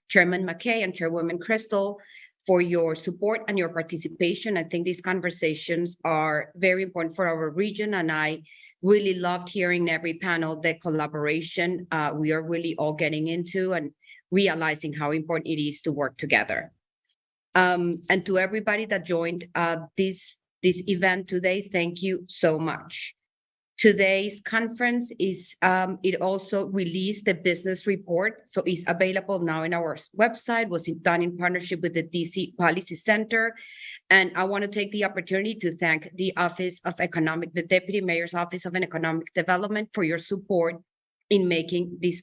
Chairman McKay and Chairwoman Crystal for your support and your participation. I think these conversations are very important for our region, and I really loved hearing every panel, the collaboration we are really all getting into and realizing how important it is to work together. And to everybody that joined this event today, thank you so much. Today's conference is, it also released the business report, so it's available now in our website, was done in partnership with the DC Policy Center. And I want to take the opportunity to thank the the Deputy Mayor's Office of Economic Development for your support in making this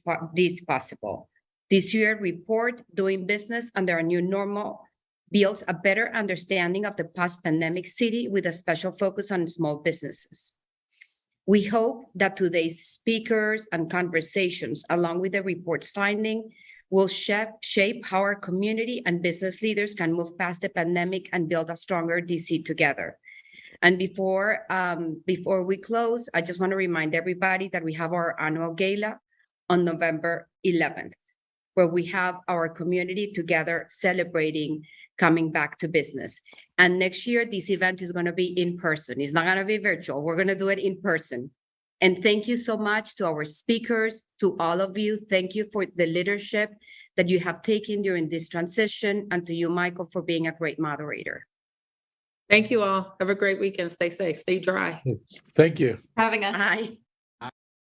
possible. This year report, Doing Business Under a New Normal, builds a better understanding of the post-pandemic city with a special focus on small businesses. We hope that today's speakers and conversations, along with the report's finding, will shape how our community and business leaders can move past the pandemic and build a stronger DC together. And before we close, I just want to remind everybody that we have our annual gala on November 11th, where we have our community together celebrating coming back to business. And next year, this event is going to be in person. It's not going to be virtual. We're going to do it in person. And thank you so much to our speakers, to all of you. Thank you for the leadership that you have taken during this transition, and to you, Michael, for being a great moderator. Thank you all. Have a great weekend. Stay safe. Stay dry. Thank you. Having us. Bye.